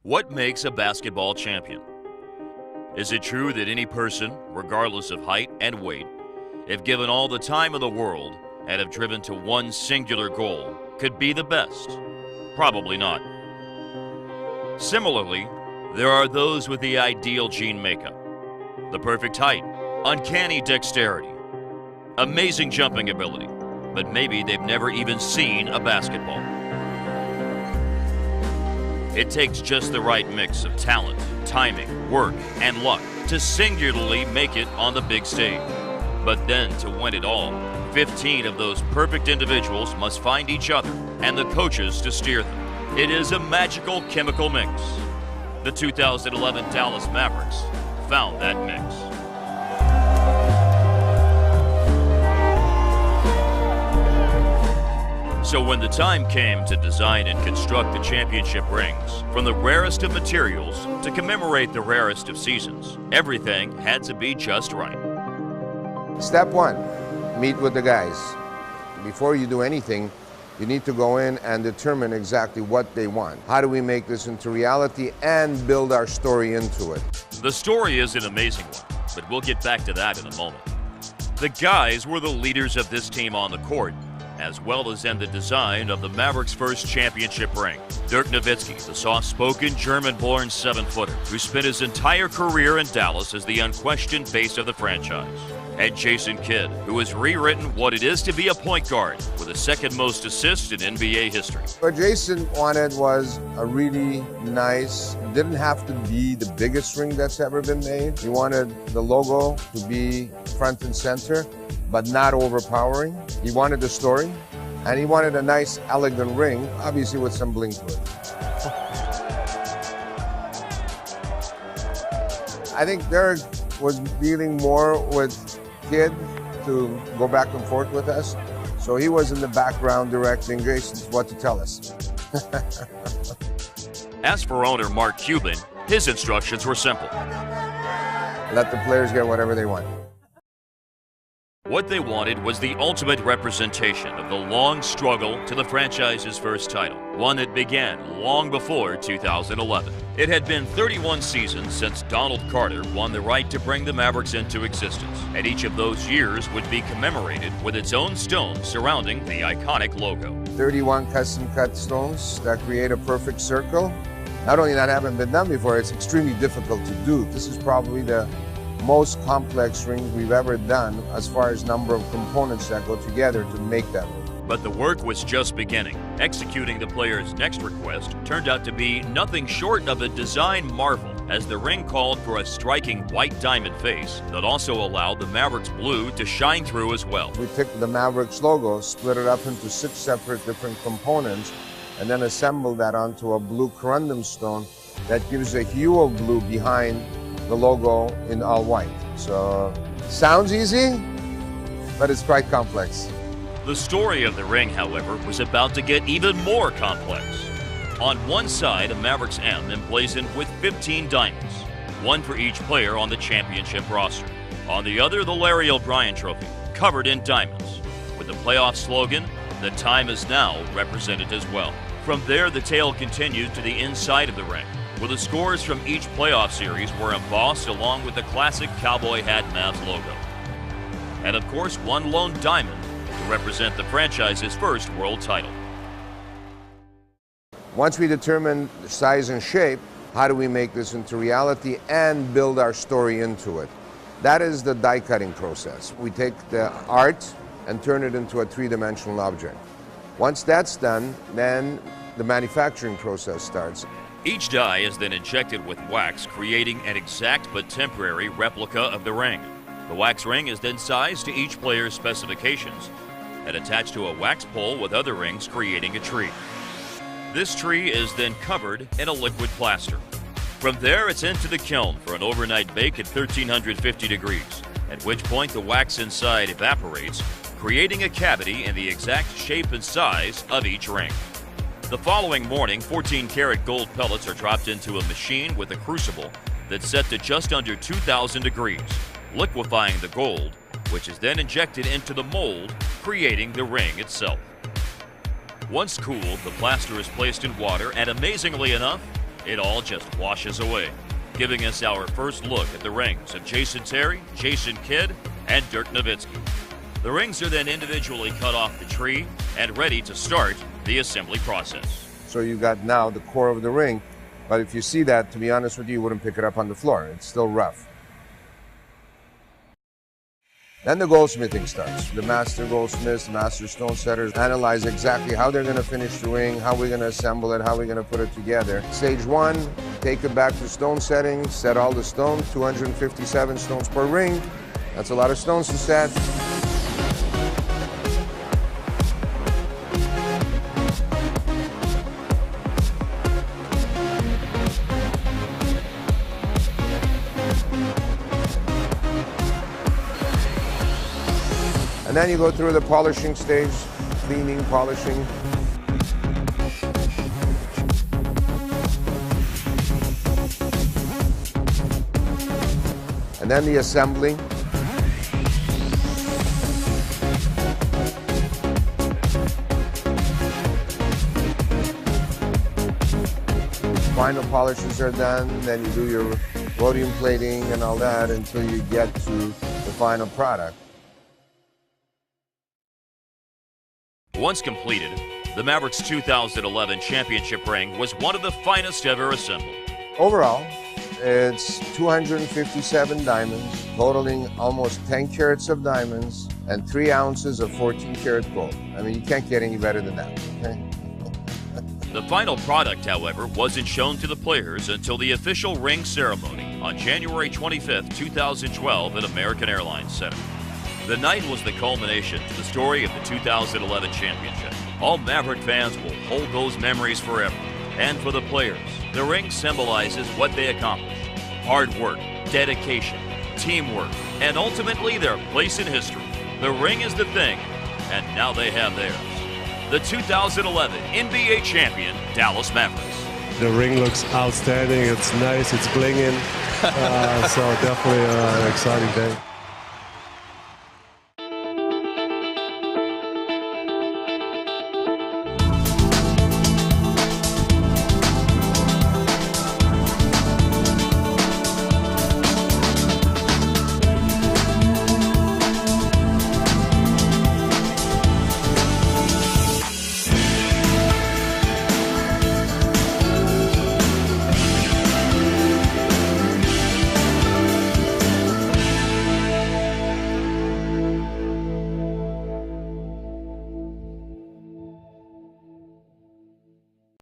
What makes a basketball champion? Is it true that any person, regardless of height and weight, if given all the time in the world and have driven to one singular goal, could be the best? Probably not. Similarly, there are those with the ideal gene makeup, the perfect height, uncanny dexterity, amazing jumping ability, but maybe they've never even seen a basketball. It takes just the right mix of talent, timing, work, and luck to singularly make it on the big stage. But then to win it all, 15 of those perfect individuals must find each other and the coaches to steer them. It is a magical chemical mix. The 2011 Dallas Mavericks found that mix. So when the time came to design and construct the championship rings, from the rarest of materials to commemorate the rarest of seasons, everything had to be just right. Step one, meet with the guys. Before you do anything, you need to go in and determine exactly what they want. How do we make this into reality and build our story into it? The story is an amazing one, but we'll get back to that in a moment. The guys were the leaders of this team on the court, as well as in the design of the Mavericks' first championship ring. Dirk Nowitzki, the soft-spoken German-born 7-footer, who spent his entire career in Dallas as the unquestioned face of the franchise. And Jason Kidd, who has rewritten what it is to be a point guard with the second most assists in NBA history. What Jason wanted was a really nice, didn't have to be the biggest ring that's ever been made. He wanted the logo to be front and center, but not overpowering. He wanted the story, and he wanted a nice, elegant ring, obviously with some bling to it. I think Derek was dealing more with Kid to go back and forth with us. So he was in the background directing Jason's what to tell us. As for owner Mark Cuban, his instructions were simple. Let the players get whatever they want. What they wanted was the ultimate representation of the long struggle to the franchise's first title, one that began long before 2011. It had been 31 seasons since Donald Carter won the right to bring the Mavericks into existence, and each of those years would be commemorated with its own stone surrounding the iconic logo. 31 custom-cut stones that create a perfect circle. Not only that haven't been done before, it's extremely difficult to do. This is probably the most complex rings we've ever done as far as number of components that go together to make that ring. But the work was just beginning. Executing the player's next request turned out to be nothing short of a design marvel, as the ring called for a striking white diamond face that also allowed the Mavericks blue to shine through as well. We took the Mavericks logo, split it up into 6 separate different components, and then assembled that onto a blue corundum stone that gives a hue of blue behind the logo in all white. So, sounds easy, but it's quite complex. The story of the ring, however, was about to get even more complex. On one side, a Mavericks M emblazoned with 15 diamonds, one for each player on the championship roster. On the other, the Larry O'Brien Trophy, covered in diamonds, with the playoff slogan, "The time is now," represented as well. From there, the tale continued to the inside of the ring, where the scores from each playoff series were embossed along with the classic cowboy hat Mavs logo. And of course, one lone diamond to represent the franchise's first world title. Once we determine the size and shape, how do we make this into reality and build our story into it? That is the die cutting process. We take the art and turn it into a three-dimensional object. Once that's done, then the manufacturing process starts. Each die is then injected with wax, creating an exact but temporary replica of the ring. The wax ring is then sized to each player's specifications and attached to a wax pole with other rings, creating a tree. This tree is then covered in a liquid plaster. From there, it's into the kiln for an overnight bake at 1350 degrees, at which point the wax inside evaporates, creating a cavity in the exact shape and size of each ring. The following morning, 14-karat gold pellets are dropped into a machine with a crucible that's set to just under 2,000 degrees, liquefying the gold, which is then injected into the mold, creating the ring itself. Once cooled, the plaster is placed in water, and amazingly enough, it all just washes away, giving us our first look at the rings of Jason Terry, Jason Kidd, and Dirk Nowitzki. The rings are then individually cut off the tree and ready to start the assembly process. So you got now the core of the ring, but if you see that, to be honest with you, you wouldn't pick it up on the floor. It's still rough. Then the goldsmithing starts. The master goldsmiths, master stone setters analyze exactly how they're going to finish the ring, how we're going to assemble it, how we're going to put it together. Stage one, take it back to stone setting, set all the stones, 257 stones per ring. That's a lot of stones to set. And then you go through the polishing stage, cleaning, polishing. And then the assembling. Final polishes are done, then you do your rhodium plating and all that until you get to the final product. Once completed, the Mavericks 2011 championship ring was one of the finest ever assembled. Overall, it's 257 diamonds, totaling almost 10 carats of diamonds and 3 ounces of 14-karat gold. I mean, you can't get any better than that, okay? The final product, however, wasn't shown to the players until the official ring ceremony on January 25, 2012 at American Airlines Center. The night was the culmination to the story of the 2011 championship. All Maverick fans will hold those memories forever. And for the players, the ring symbolizes what they accomplished: hard work, dedication, teamwork, and ultimately their place in history. The ring is the thing, and now they have theirs. The 2011 NBA champion, Dallas Mavericks. The ring looks outstanding. It's nice. It's blinging. So definitely an exciting day.